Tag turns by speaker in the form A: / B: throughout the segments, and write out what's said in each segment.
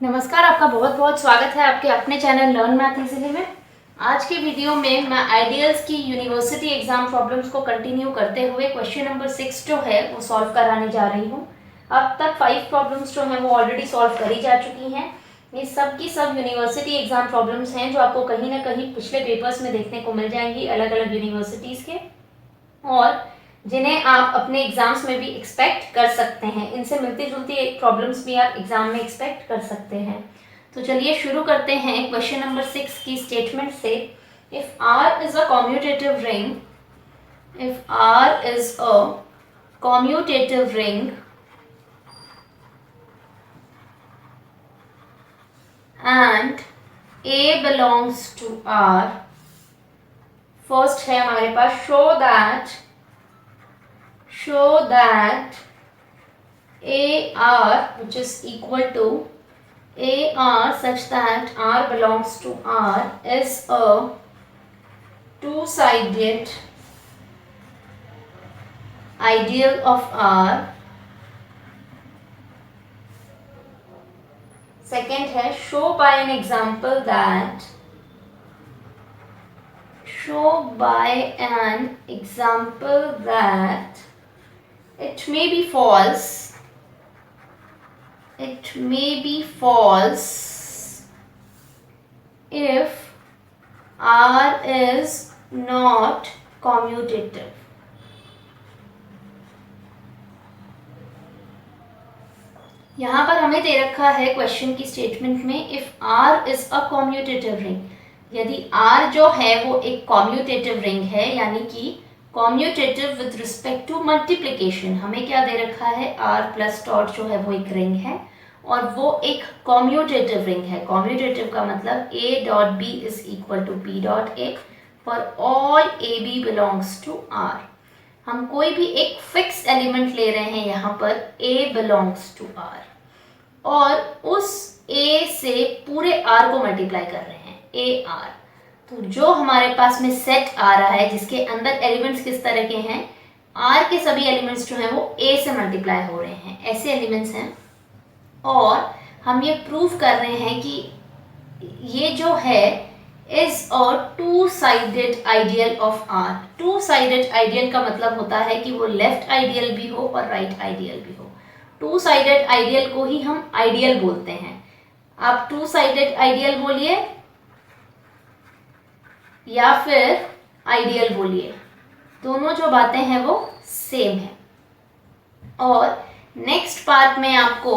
A: नमस्कार, आपका बहुत बहुत स्वागत है आपके अपने चैनल लर्न मैथ इजीली में। आज के वीडियो में मैं आइडियल्स की यूनिवर्सिटी एग्जाम प्रॉब्लम्स को कंटिन्यू करते हुए क्वेश्चन नंबर 6 जो है वो सॉल्व कराने जा रही हूँ। अब तक 5 प्रॉब्लम्स जो हैं वो ऑलरेडी सॉल्व करी जा चुकी हैं। ये सब की सब यूनिवर्सिटी एग्जाम प्रॉब्लम्स हैं जो आपको कहीं ना कहीं पिछले पेपर्स में देखने को मिल जाएंगी अलग अलग यूनिवर्सिटीज़ के, और जिन्हें आप अपने एग्जाम्स में भी एक्सपेक्ट कर सकते हैं। इनसे मिलती जुलती एक प्रॉब्लम्स भी आप एग्जाम में एक्सपेक्ट कर सकते हैं। तो चलिए शुरू करते हैं क्वेश्चन नंबर 6 की स्टेटमेंट से। If R is a commutative ring, if R is a commutative ring and A belongs to R, first है हमारे पास show that AR which is equal to AR such that R belongs to R is a two-sided ideal of R. Second है show by an example that it may be false if R is not commutative. यहाँ पर हमें दे रखा है question की statement में if R is a commutative ring, यदि R जो है वो एक कॉम्यूटेटिव रिंग है, यानी कि commutative with respect to multiplication. हमें क्या दे रखा है, R प्लस डॉट जो है वो एक रिंग है और वो एक कॉम्यूटेटिव रिंग है। कॉम्यूटेटिव का मतलब A dot B is equal to B dot A for all AB belongs to R। हम कोई भी एक फिक्स एलिमेंट ले रहे हैं यहाँ पर A बिलोंग्स टू R, और उस A से पूरे R को मल्टीप्लाई कर रहे हैं, AR। तो जो हमारे पास में सेट आ रहा है जिसके अंदर एलिमेंट्स किस तरह के हैं, R के सभी एलिमेंट्स जो हैं वो A से मल्टीप्लाई हो रहे हैं, ऐसे एलिमेंट्स हैं। और हम ये प्रूव कर रहे हैं कि ये जो है is a two sided ideal of R। Two sided ideal का मतलब होता है कि वो लेफ्ट आइडियल भी हो और राइट आइडियल भी हो। टू साइडेड आइडियल को ही हम आइडियल बोलते हैं। आप टू साइडेड आइडियल बोलिए या फिर आइडियल बोलिए, दोनों जो बातें हैं वो सेम है। और नेक्स्ट पार्ट में आपको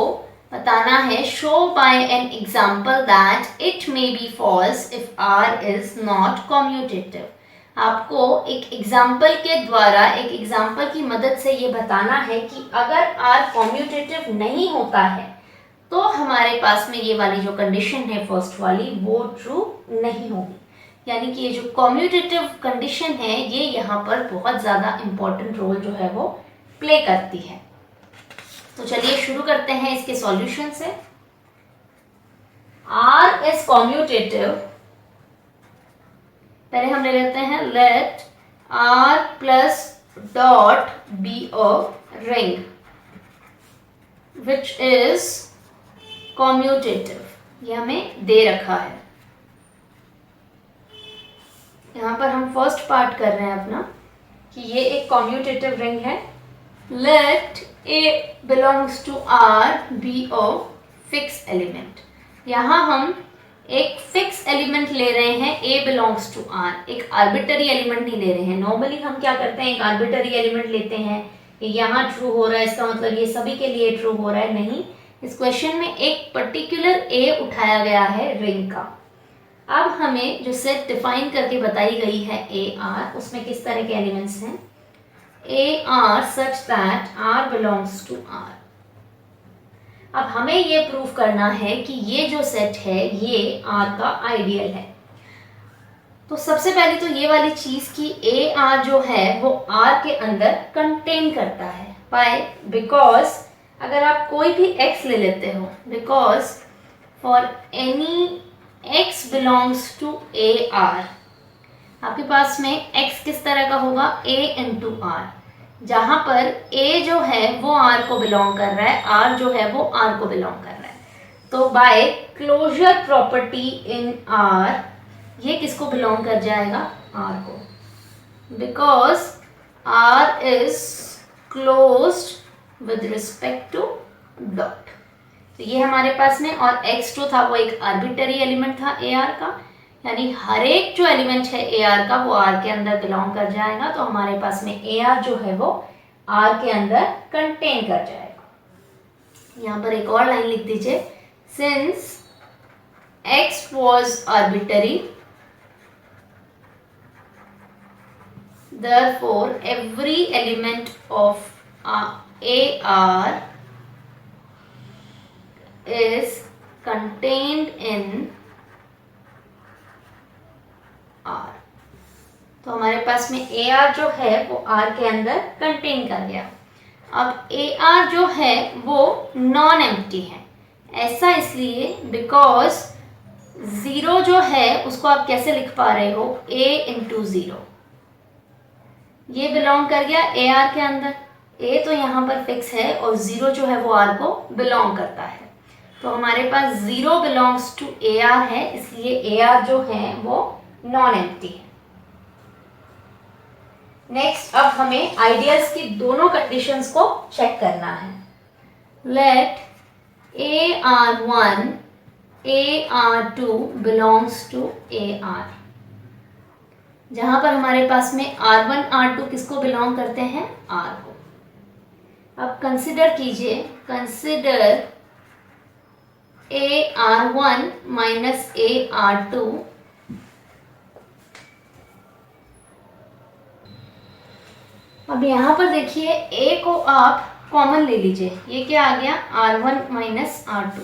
A: बताना है show by an example that it may be false if R is not commutative. आपको एक एग्जाम्पल के द्वारा, एक एग्जाम्पल की मदद से ये बताना है कि अगर R कॉम्यूटेटिव नहीं होता है तो हमारे पास में ये वाली जो कंडीशन है फर्स्ट वाली वो ट्रू नहीं होगी। यानी कि ये जो कॉम्यूटेटिव कंडीशन है ये यहाँ पर बहुत ज़्यादा इम्पोर्टेंट रोल जो है वो प्ले करती है। तो चलिए शुरू करते हैं इसके सॉल्यूशन से। R इज कॉम्यूटेटिव, पहले हम ले लेते हैं let R plus dot B a ring which is commutative. ये हमें दे रखा है। यहाँ पर हम फर्स्ट पार्ट कर रहे हैं अपना कि ये एक कॉम्यूटेटिव रिंग है। Let A belongs to R be a fixed element। यहाँ हम एक फिक्स एलिमेंट ले रहे हैं A belongs to R, एक आर्बिटरी एलिमेंट नहीं ले रहे हैं। नॉर्मली हम क्या करते हैं, एक आर्बिटरी एलिमेंट लेते हैं, यहाँ ट्रू हो रहा है इसका मतलब ये सभी के लिए ट्रू हो रहा है। नहीं, इस क्वेश्चन में एक पर्टिकुलर A उठाया गया है रिंग का। अब हमें जो सेट डिफाइन करके बताई गई है AR, उसमें किस तरह के एलिमेंट्स हैं, AR such that R belongs to R। अब हमें ये प्रूव करना है कि ये जो सेट है ये R का आइडियल है। तो सबसे पहले तो ये वाली चीज कि AR जो है वो R के अंदर कंटेन करता है। बाय बिकॉज अगर आप कोई भी X ले लेते हो, because for any X belongs to AR, आपके पास में X किस तरह का होगा, A इंटू R, जहाँ पर A जो है वो R को बिलोंग कर रहा है, R जो है वो R को बिलोंग कर रहा है। तो तो by closure property in R ये किसको बिलोंग कर जाएगा, आर को, because R is closed with respect to dot. तो ये हमारे पास में, और x2 था वो एक आर्बिटरी एलिमेंट था ए आर का, यानी हर एक जो एलिमेंट है ए आर का वो आर के अंदर बिलोंग कर जाएगा। तो हमारे पास में ए आर जो है वो आर के अंदर कंटेन कर जाएगा। यहाँ पर एक और लाइन लिख दीजिए, since x was arbitrary therefore every element of AR is contained in R। तो हमारे पास में AR जो है वो R के अंदर कंटेन कर गया। अब AR जो है वो नॉन एम्प्टी है, ऐसा इसलिए बिकॉज ज़ीरो जो है उसको आप कैसे लिख पा रहे हो, A इंटू ज़ीरो, ये बिलोंग कर गया ए आर के अंदर। ए तो यहाँ पर फिक्स है और ज़ीरो जो है वो आर को बिलोंग करता है। तो हमारे पास zero belongs to A R है, इसलिए ए आर जो है वो नॉन एम्प्टी है। नेक्स्ट अब हमें आइडियल्स की दोनों कंडीशंस को चेक करना है। Late AR1 AR2 belongs to AR, जहां पर हमारे पास में R1 R2 किसको बिलोंग करते हैं, R को। अब कंसिडर कीजिए, कंसिडर AR1 माइनस AR2 अब यहाँ पर देखिए A को आप कॉमन ले लीजिए, ये क्या आ गया R1 माइनस R2,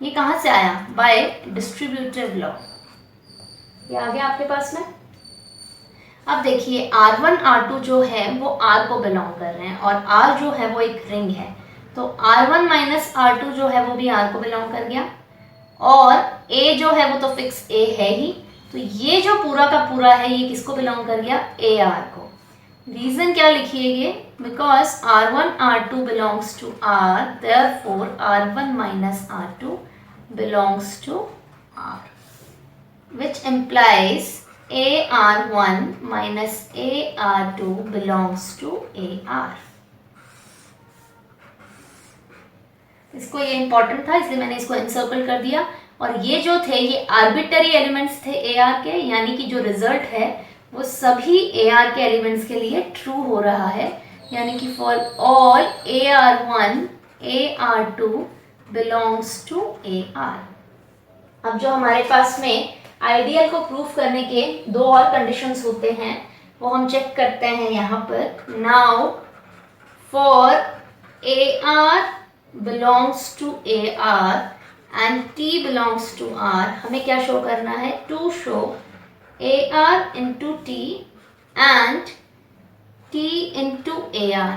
A: ये कहाँ से आया, बाय डिस्ट्रीब्यूटिव लॉ, ये आ गया आपके पास में। अब देखिए R1 R2 जो है वो R को बिलोंग कर रहे हैं और R जो है वो एक रिंग है, तो R1 माइनस R2 जो है वो भी R को बिलोंग कर गया, और A जो है वो तो फिक्स A है ही, तो ये जो पूरा का पूरा है ये किसको बिलोंग कर गया, AR को। रीज़न क्या लिखिएगे, because R1 R2 belongs to R, therefore R1 minus R2 belongs to R, which implies AR1 minus AR2 belongs to AR। इसको ये इंपॉर्टेंट था इसलिए मैंने इसको एनसर्कल कर दिया। और ये जो थे ये आर्बिटरी एलिमेंट्स थे AR के, यानी कि जो रिजल्ट है वो सभी AR के एलिमेंट्स के लिए ट्रू हो रहा है, यानी कि for all AR1 AR2 belongs to AR। अब जो हमारे पास में आइडियल को प्रूफ करने के दो और कंडीशंस होते हैं वो हम चेक करते हैं यहाँ पर। Now for AR belongs to AR and T belongs to R, हमें क्या शो करना है, to show AR into T and T into AR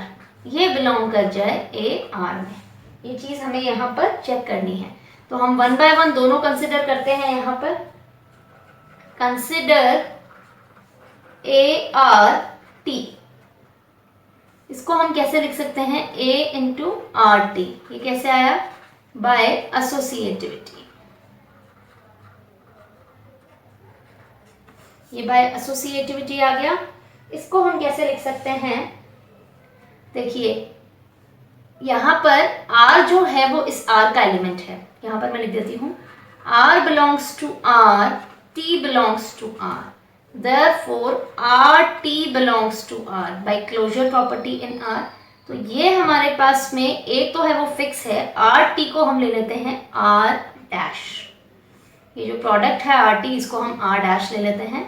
A: ये बिलोंग कर जाए AR में, ये चीज़ हमें यहाँ पर चेक करनी है। तो हम वन बाय वन दोनों कंसिडर करते हैं। यहाँ पर कंसिडर ART, इसको हम कैसे लिख सकते हैं, A इंटू RT, ये कैसे आया, बाय एसोसिएटिविटी, ये बाय एसोसिएटिविटी आ गया। इसको हम कैसे लिख सकते हैं, देखिए यहाँ पर R जो है वो इस R का एलिमेंट है, यहाँ पर मैं लिख देती हूँ R belongs to R, T belongs to R, therefore RT belongs to R by closure property in R। तो ये हमारे पास में एक तो है वो फिक्स है, RT को हम ले लेते हैं R डैश, ये जो प्रोडक्ट है RT इसको हम R डैश ले लेते हैं।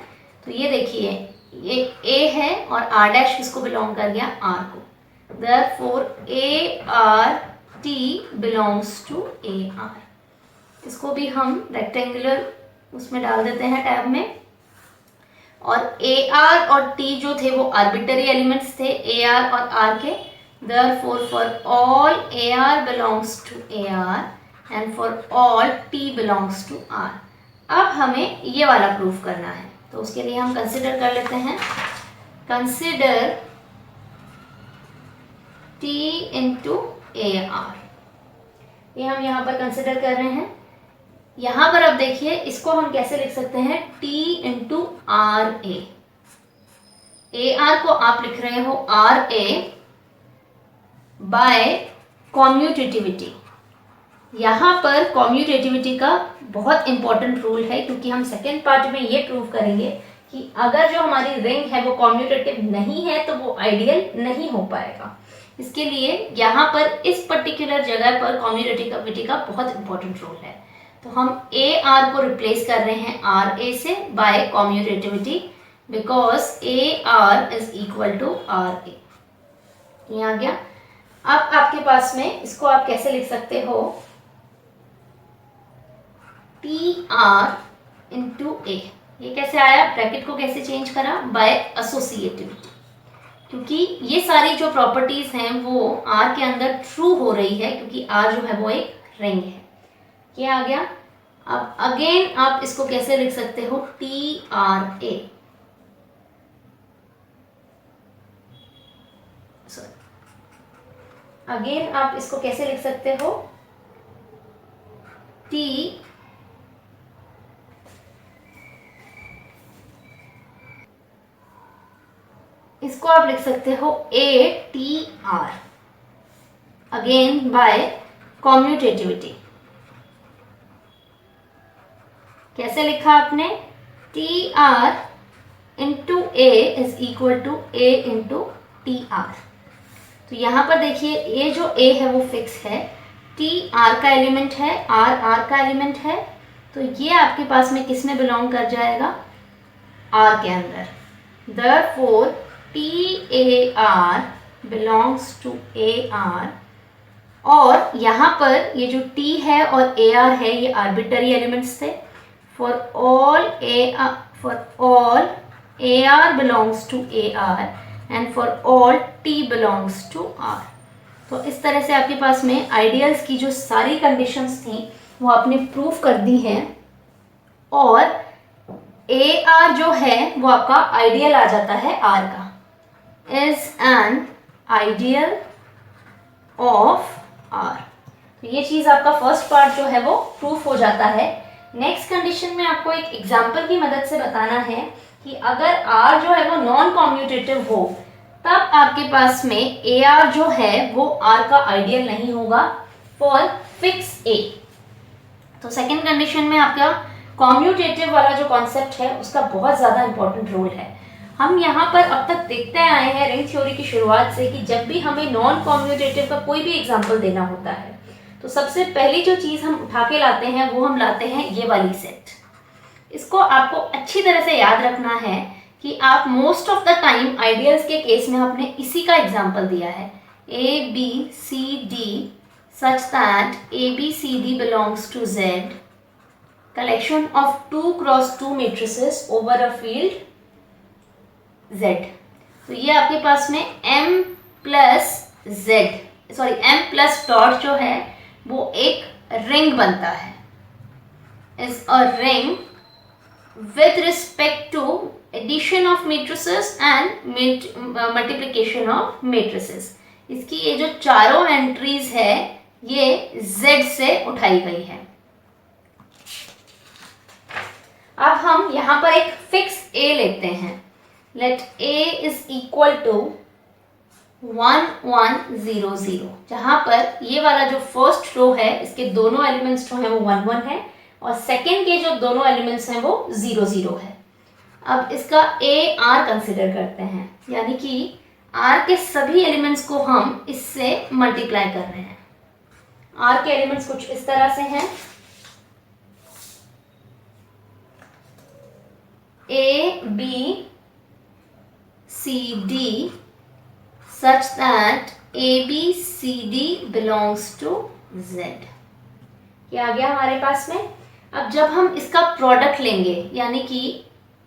A: तो ये देखिए ये A है और R डैश किसको बिलोंग कर गया, R को, therefore ART belongs to AR। इसको भी हम रेक्टेंगुलर उसमें डाल देते हैं टैब में। और AR और T जो थे वो आर्बिटरी एलिमेंट्स थे AR और R के, therefore for all AR belongs to AR and for all T belongs to R। अब हमें ये वाला प्रूफ करना है, तो उसके लिए हम कंसिडर कर लेते हैं, कंसिडर T इंटू AR, ये हम यहाँ पर कंसिडर कर रहे हैं। यहाँ पर अब देखिए इसको हम कैसे लिख सकते हैं, T into R A R को आप लिख रहे हो आर ए बाय कॉम्यूटेटिविटी। यहाँ पर कॉम्यूटेटिविटी का बहुत इंपॉर्टेंट रूल है, क्योंकि हम सेकेंड पार्ट में ये प्रूव करेंगे कि अगर जो हमारी रिंग है वो कॉम्यूटेटिव नहीं है तो वो आइडियल नहीं हो पाएगा। इसके लिए यहाँ पर इस पर्टिकुलर जगह पर कॉम्यूटेटिविटी का बहुत इंपॉर्टेंट रोल है। तो हम ए आर को रिप्लेस कर रहे हैं आर ए से by commutativity, because A R is equal to R A. ये आ गया। अब आपके पास में इसको आप कैसे लिख सकते हो, टी आर इंटू ए। ये कैसे आया, ब्रैकेट को कैसे चेंज करा, बाय एसोसिएटिविटी, क्योंकि ये सारी जो प्रॉपर्टीज हैं वो आर के अंदर ट्रू हो रही है, क्योंकि आर जो है वो एक रिंग है। क्या आ गया। अब अगेन आप इसको कैसे लिख सकते हो, टी आर ए, अगेन आप इसको कैसे लिख सकते हो, टी इसको आप लिख सकते हो A T R, again by commutativity. कैसे लिखा आपने, T R into A is equal to A into T R. तो यहाँ पर देखिए ए जो ए है वो फिक्स है, टी आर का एलिमेंट है, आर आर का एलिमेंट है, तो ये आपके पास में किस में बिलोंग कर जाएगा, आर के अंदर। Therefore T A R belongs to A R, और यहाँ पर ये जो टी है और ए आर है ये आर्बिटरी एलिमेंट्स थे। For all A R belongs to A R and for all T belongs to R. तो इस तरह से आपके पास में आइडियल्स की जो सारी कंडीशंस थी वो आपने प्रूफ कर दी हैं, और ए आर जो है वो आपका आइडियल आ जाता है आर का, is an ideal of R. तो ये चीज़ आपका फर्स्ट पार्ट जो है वो प्रूफ हो जाता है। नेक्स्ट कंडीशन में आपको एक एग्जाम्पल की मदद से बताना है कि अगर R जो है वो नॉन कॉम्यूटेटिव हो तब आपके पास में ए आर जो है वो R का आइडियल नहीं होगा फॉर फिक्स A। तो सेकेंड कंडीशन में आपका कॉम्यूटेटिव वाला जो कॉन्सेप्ट है उसका बहुत ज़्यादा इंपॉर्टेंट रोल है। हम यहाँ पर अब तक देखते आए हैं रिंग थ्योरी की शुरुआत से कि जब भी हमें नॉन कॉम्यूटेटिव का कोई भी एग्जाम्पल देना होता है तो सबसे पहली जो चीज़ हम उठा के लाते हैं वो हम लाते हैं ये वाली सेट। इसको आपको अच्छी तरह से याद रखना है कि आप most of the time ideals के केस में आपने इसी का एग्जाम्पल दिया है, A B C D such that A B C D belongs to Z, collection of 2 cross 2 matrices over a field Z। तो ये आपके पास में M plus Z sorry M plus dot जो है वो एक रिंग बनता है, is a ring with respect to addition of matrices and multiplication of matrices। इसकी ये जो चारों एंट्रीज है ये Z से उठाई गई है। अब हम यहाँ पर एक फिक्स A लेते हैं, let A is equal to 1 1 0 0, जहाँ पर ये वाला जो फर्स्ट रो है इसके दोनों एलिमेंट्स जो हैं वो 1 1 है और सेकेंड के जो दोनों एलिमेंट्स हैं वो 0 0 है। अब इसका A R कंसिडर करते हैं, यानी कि R के सभी एलिमेंट्स को हम इससे मल्टीप्लाई कर रहे हैं। R के एलिमेंट्स कुछ इस तरह से हैं, A B C D such that A B C D belongs to Z। क्या आ गया हमारे पास में। अब जब हम इसका प्रोडक्ट लेंगे यानी कि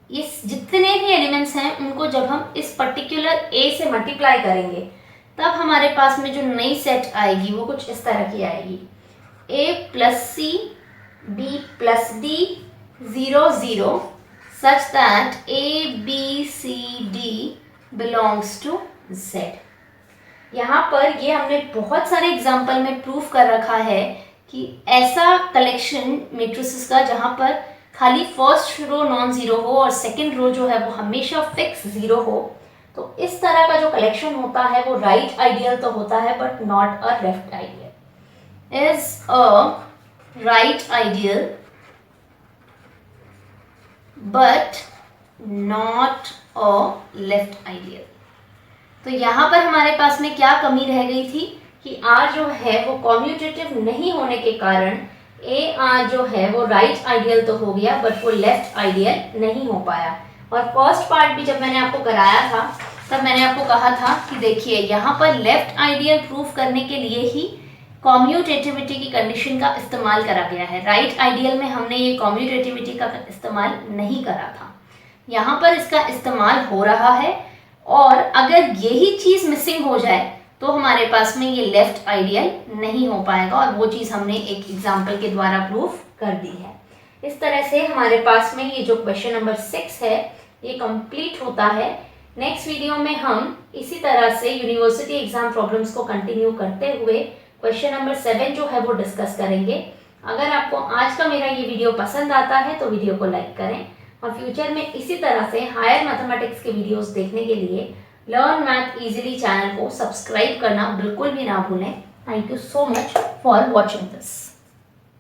A: इस जितने भी एलिमेंट्स हैं उनको जब हम इस पर्टिकुलर A से मल्टीप्लाई करेंगे तब हमारे पास में जो नई सेट आएगी वो कुछ इस तरह की आएगी, A plus C B plus D 0 0 such that A B C D belongs to Z। यहाँ पर ये हमने बहुत सारे एग्जाम्पल में प्रूफ कर रखा है कि ऐसा कलेक्शन मेट्रिसेस का जहाँ पर खाली फर्स्ट रो नॉन ज़ीरो हो और सेकंड रो जो है वो हमेशा फिक्स ज़ीरो हो, तो इस तरह का जो कलेक्शन होता है वो राइट आइडियल तो होता है but not a left ideal. Is a right ideal but not a left ideal. तो यहाँ पर हमारे पास में क्या कमी रह गई थी कि R जो है वो कॉम्यूटेटिव नहीं होने के कारण AR जो है वो राइट आइडियल तो हो गया बट वो लेफ्ट आइडियल नहीं हो पाया। और फर्स्ट पार्ट भी जब मैंने आपको कराया था तब मैंने आपको कहा था कि देखिए यहाँ पर लेफ्ट आइडियल प्रूफ करने के लिए ही कॉम्यूटेटिविटी की कंडीशन का इस्तेमाल करा गया है। राइट आइडियल में हमने ये कॉम्यूटेटिविटी का इस्तेमाल नहीं करा था, यहाँ पर इसका इस्तेमाल हो रहा है। और अगर यही चीज़ मिसिंग हो जाए तो हमारे पास में ये लेफ्ट आइडियल नहीं हो पाएगा, और वो चीज़ हमने एक एग्जाम्पल के द्वारा प्रूफ कर दी है। इस तरह से हमारे पास में ये जो क्वेश्चन नंबर 6 है ये कंप्लीट होता है। नेक्स्ट वीडियो में हम इसी तरह से यूनिवर्सिटी एग्जाम प्रॉब्लम्स को कंटिन्यू करते हुए क्वेश्चन नंबर 7 जो है वो डिस्कस करेंगे। अगर आपको आज का मेरा ये वीडियो पसंद आता है तो वीडियो को लाइक करें, और फ्यूचर में इसी तरह से हायर मैथमेटिक्स के वीडियोस देखने के लिए लर्न मैथ इजीली चैनल को सब्सक्राइब करना बिल्कुल भी ना भूलें। Thank you so much for watching this.